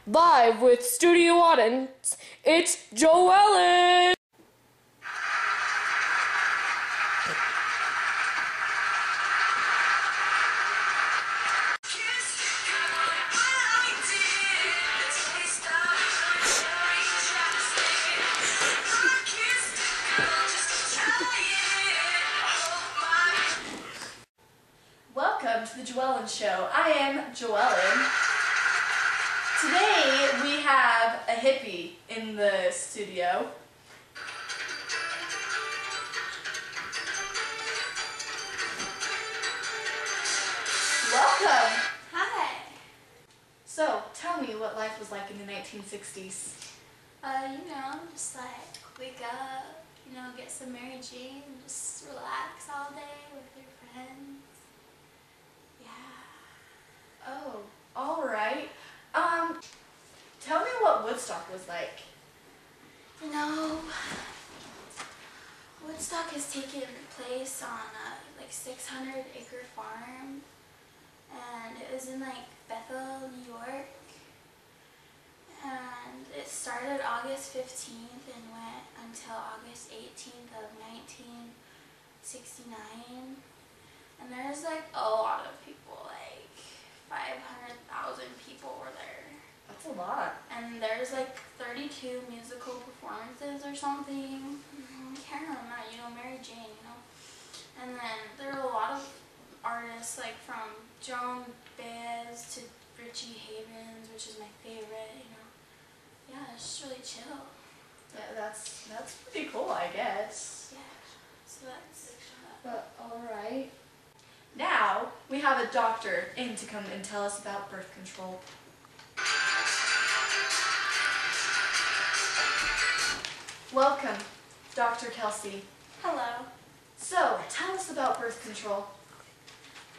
Live with studio audience, it's Joellen! Welcome to the Joellen Show. I am Joellen. Today we have a hippie in the studio. Welcome! Hi! So, tell me what life was like in the 1960s. Just like wake up, get some Mary Jane and just relax all day with your friends. Yeah. Oh, alright. Tell me what Woodstock was like. Woodstock has taken place on a 600-acre farm, and it was in Bethel, New York, and it started August 15th and went until August 18th of 1969, and there's a lot of people, 500,000 people were there. That's a lot. And there's 32 musical performances or something. I can't remember, Mary Jane, And then there are a lot of artists from Joan Baez to Richie Havens, which is my favorite, Yeah, it's just really chill. Yeah, that's pretty cool, I guess. Yeah, so that's... But alright. Now, we have a doctor in to come and tell us about birth control. Welcome, Dr. Kelsey. Hello. So, tell us about birth control.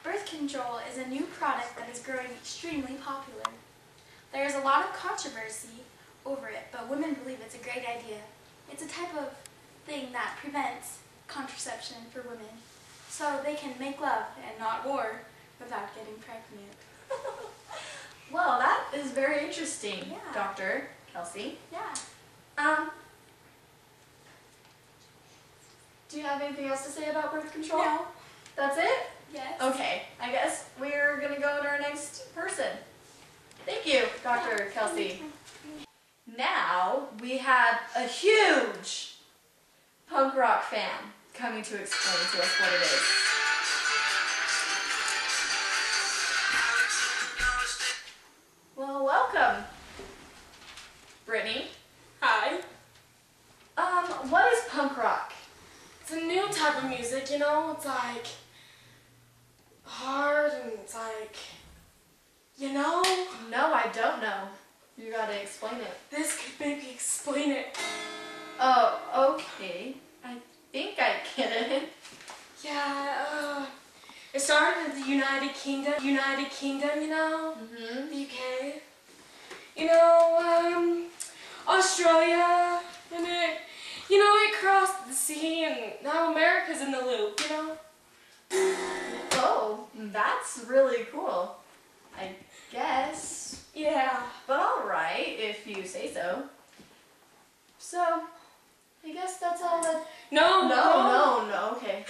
Birth control is a new product that is growing extremely popular. There is a lot of controversy over it, but women believe it's a great idea. It's a type of thing that prevents contraception for women, so they can make love and not war without getting pregnant. Well, that is very interesting, Yeah. Dr. Kelsey. Yeah. Do you have anything else to say about birth control? No. That's it? Yes. Okay, I guess we're going to go to our next person. Thank you, Dr. Kelsey. Now, we have a huge punk rock fan coming to explain to us what it is. Well, welcome, Brittany. Hi. What is punk rock? It's a new type of music, it's hard and it's No, I don't know. You gotta explain it. this could maybe explain it. Oh, okay. I think I get it. Yeah, it started in the United Kingdom, Mm-hmm. the UK, Australia, and it crossed the sea, and now America's in the loop, Oh, that's really cool. I guess. Yeah. But alright, if you say so. So, I guess that's all that... No, okay.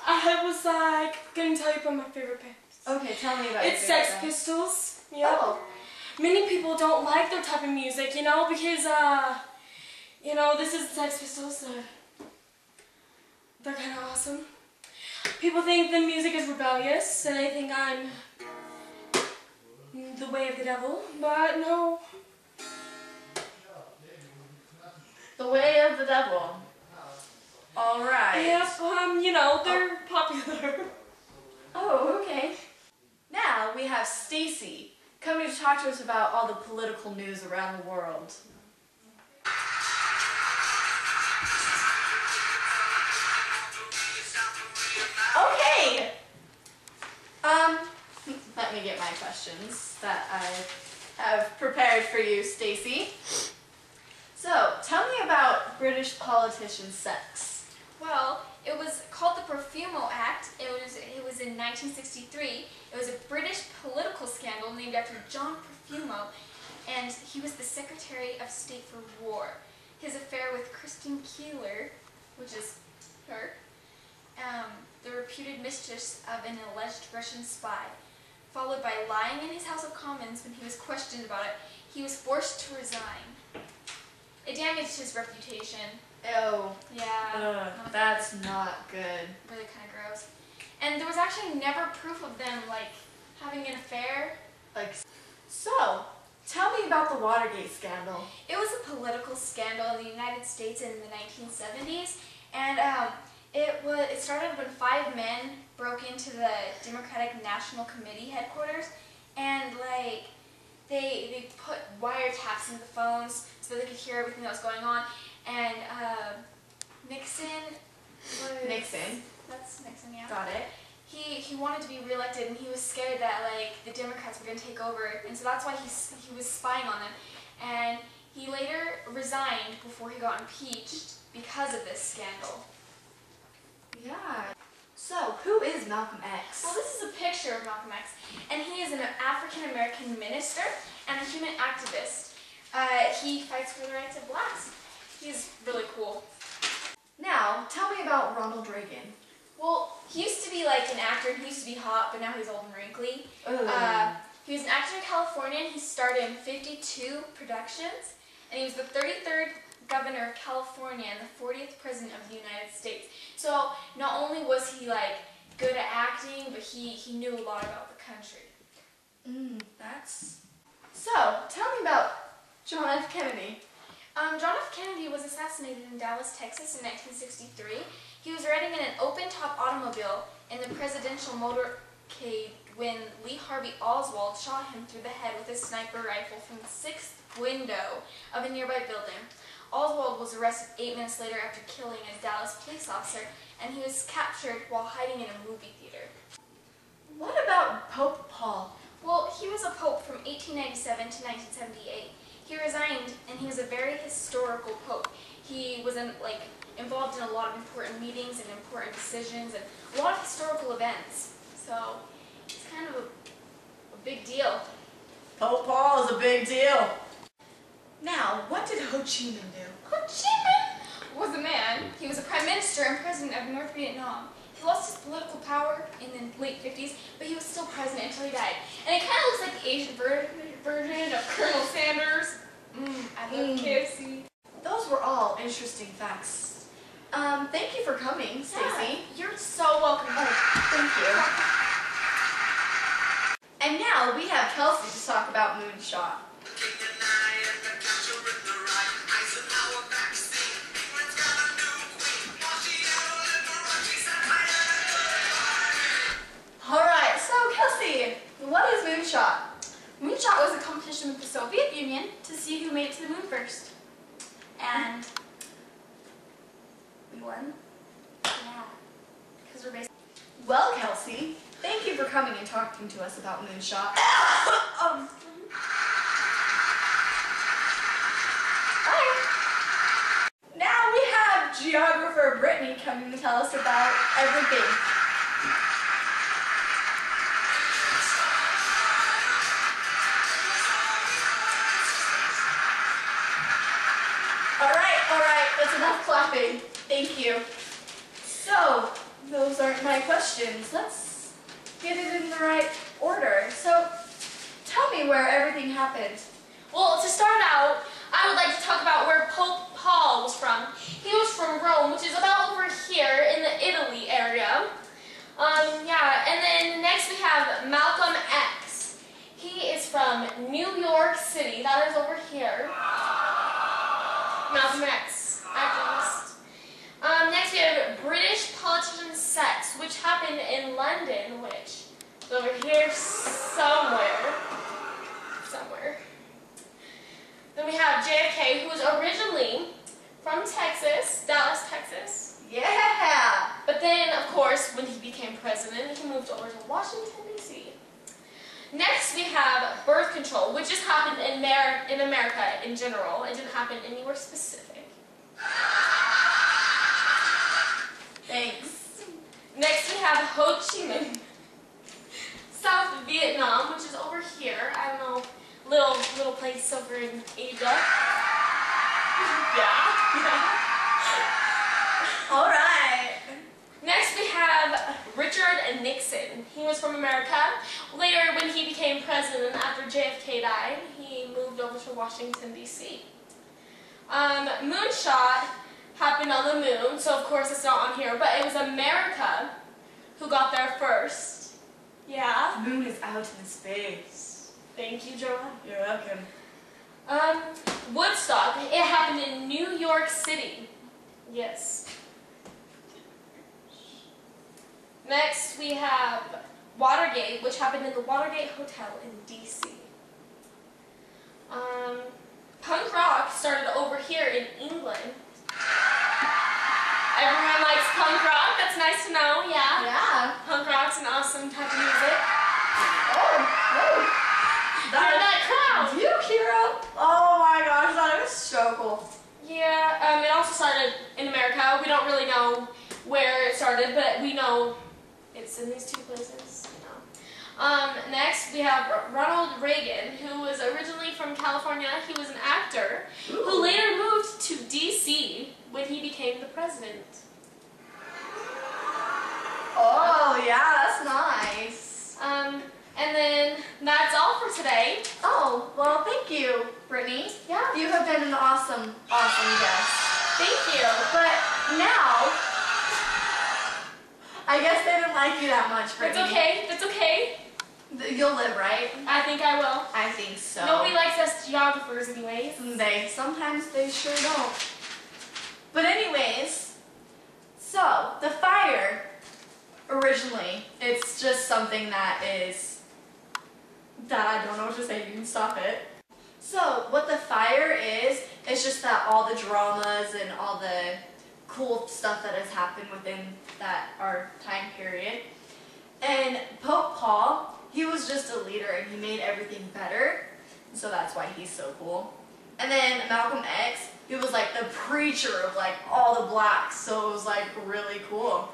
I was gonna tell you about my favorite bands. Okay, tell me about your It's favorite Sex band. Pistols. Yep. Oh. Many people don't like their type of music, because, this is Sex Pistols, so they're kind of awesome. People think the music is rebellious, and they think I'm the way of the devil, but no. The Way of the Devil. Alright. Yep, they're popular. Oh, okay. Now we have Stacy coming to talk to us about all the political news around the world. Okay. Let me get my questions that I have prepared for you, Stacy. So, tell me about British politician sex. Well, it was called the Profumo Act. It was in 1963. It was a British political scandal named after John Profumo, and he was the Secretary of State for War. His affair with Christine Keeler, which is her, the reputed mistress of an alleged Russian spy, followed by lying in his House of Commons when he was questioned about it, he was forced to resign. It damaged his reputation. Oh. Yeah. That's not good. Really kind of gross. And there was actually never proof of them, like, having an affair. So, tell me about the Watergate scandal. It was a political scandal in the United States in the 1970s, and it started when 5 men broke into the Democratic National Committee headquarters, and they put wiretaps into the phones so they could hear everything that was going on. And Nixon. That's Nixon, yeah. Got it. He wanted to be reelected, and he was scared that the Democrats were going to take over, and so that's why he was spying on them. And he later resigned before he got impeached because of this scandal. Yeah. So, who is Malcolm X? Well, this is a picture of Malcolm X, and he is an African-American minister and a human activist. He fights for the rights of blacks. He's really cool. Now, tell me about Ronald Reagan. Well, he used to be like an actor, and he used to be hot, but now he's old and wrinkly. He was an actor in California, and he starred in 52 productions, and he was the 33rd governor of California and the 40th president of the United States. So not only was he good at acting, but he knew a lot about the country. So, tell me about John F. Kennedy. John F. Kennedy was assassinated in Dallas, Texas in 1963. He was riding in an open-top automobile in the presidential motorcade when Lee Harvey Oswald shot him through the head with a sniper rifle from the 6th window of a nearby building. Oswald was arrested 8 minutes later after killing a Dallas police officer, and he was captured while hiding in a movie theater. What about Pope Paul? Well, he was a pope from 1897 to 1978. He resigned, and he was a very historical pope. He was involved in a lot of important meetings and important decisions and a lot of historical events. So it's kind of a big deal. Pope Paul is a big deal. Now, what did Ho Chi Minh do? Ho Chi Minh was a man. He was a prime minister and president of North Vietnam. He lost his political power in the late 50s, but he was still president until he died. And it kind of looks like the Asian version of Colonel Sanders. I love KFC. Those were all interesting facts. Thank you for coming, Stacy. Yeah, you're so welcome. Thank you. And now we have Kelsey to talk about Moonshot. Alright, so Kelsey, what is Moonshot? Moonshot was a competition with the Soviet Union to see who made it to the moon first. And we won. Yeah. Because we're basically... Well, Kelsey, thank you for coming and talking to us about Moonshot. Bye. Now we have geographer Brittany coming to tell us about everything. Alright, that's enough clapping. Thank you. So, those aren't my questions. Let's get it in the right order. So, tell me where everything happened. Well, to start out, I would like to talk about where Pope Paul was from. He was from Rome, which is about over here in the Italy area. And then next we have Malcolm X. He is from New York City. That is over here. Malcolm X, activist. Next we have British politician sex, which happened in London, which is over here somewhere. Then we have JFK, who was originally from Texas, Dallas, Texas. Yeah! But then, of course, when he became president, he moved over to Washington, D.C. Next, we have birth control, which just happened in America in general. It didn't happen anywhere specific. Thanks. Next, we have Ho Chi Minh, South Vietnam, which is over here. I don't know little place over in Asia. Yeah. All right. Next we have Richard Nixon. He was from America. Later, when he became president after JFK died, he moved over to Washington, D.C. Moonshot happened on the moon, so of course it's not on here, but it was America who got there first. Yeah? The moon is out in space. Thank you, Joanne. You're welcome. Woodstock. It happened in New York City. Yes. Next, we have Watergate, which happened in the Watergate Hotel in D.C. Punk rock started over here in England. Everyone likes punk rock. That's nice to know, yeah? Yeah. Punk rock's an awesome type of music. Oh. That crowd! Do you hear it? Oh my gosh, that is so cool. Yeah, it also started in America. We don't really know where it started, but we know it's in these two places, you know. Next, we have Ronald Reagan, who was originally from California. He was an actor who later moved to D.C. when he became the president. Oh, yeah, that's nice. And then that's all for today. Oh, well, thank you, Brittany. Yeah. You have been an awesome guest. Thank you. But now, I guess they didn't like you that much, Brittany. It's okay. It's okay. You'll live, right? I think I will. I think so. Nobody likes us geographers anyways. Sometimes they sure don't. But anyways, so the fire, originally, it's just something that I don't know what to say, you can stop it. So what the fire is just that all the dramas and all the cool stuff that has happened within our time period. And Pope Paul, he was just a leader and he made everything better. So that's why he's so cool. And then Malcolm X, he was like the preacher of like all the blacks. So it was like really cool.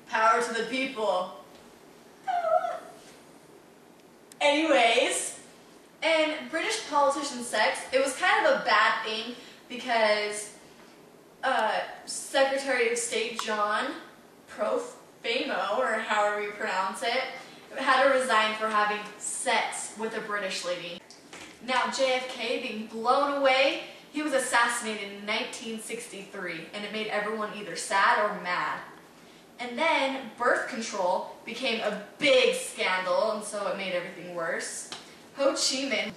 Power to the people. Anyways, and British politician sex, it was kind of a bad thing because Secretary of State John Profamo, or however you pronounce it, had to resign for having sex with a British lady. Now JFK being blown away, he was assassinated in 1963, and it made everyone either sad or mad. And then birth control became a big scandal, and so it made everything worse. Ho Chi Minh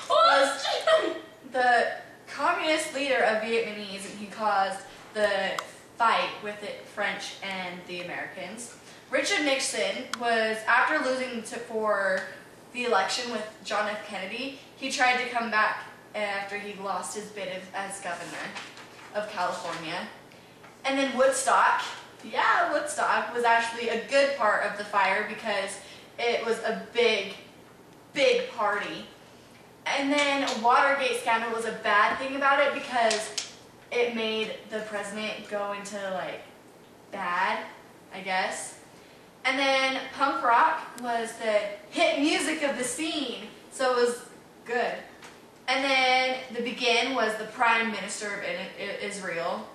was the communist leader of Vietnamese, and he caused the fight with the French and the Americans. Richard Nixon was, after losing for the election with John F. Kennedy, he tried to come back after he lost his bid as governor of California. And then Woodstock, Woodstock was actually a good part of the fire because it was a big party. And then Watergate scandal was a bad thing about it because it made the president go into like bad, I guess. And then punk rock was the hit music of the scene, so it was good. And then the Begin was the prime minister of Israel,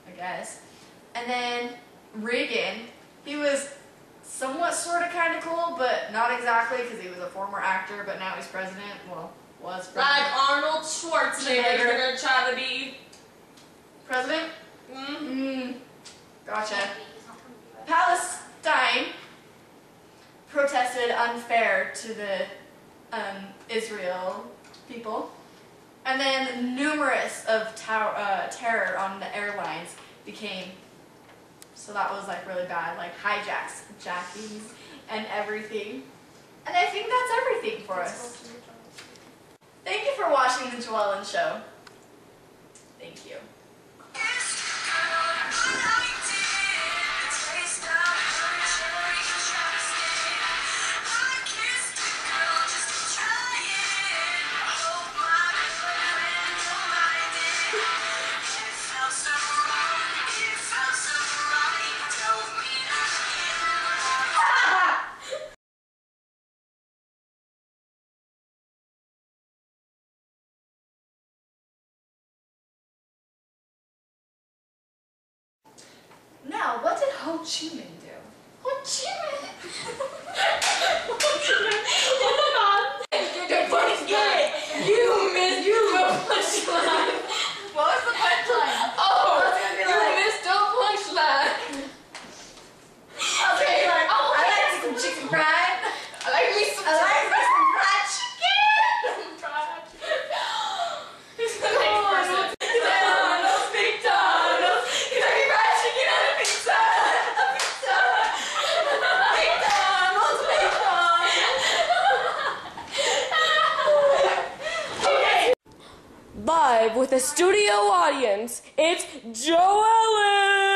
I guess. And then Reagan, he was somewhat sort of kind of cool, but not exactly because he was a former actor, but now he's president. Well, was president. Like Arnold Schwarzenegger is gonna try to be president? Mm-hmm. Gotcha. Palestine protested unfair to the Israel people. And then numerous of terror on the airlines became, so that was like really bad, like hijacks, jackings, and everything. And I think that's everything for us. Thank you for watching the Joellen Show. Thank you. Chi Minh do? What you You missed your punchline. What was the punchline? Oh, I was gonna be you like, missed a punchline. okay, like, I like some chicken fried. I like me some I like me some fried chicken. It's the next person. McDonald's, McDonald's. Kentucky Fried Chicken on a pizza. A pizza. McDonald's, McDonald's. Okay. Live with a studio audience, it's Joellen.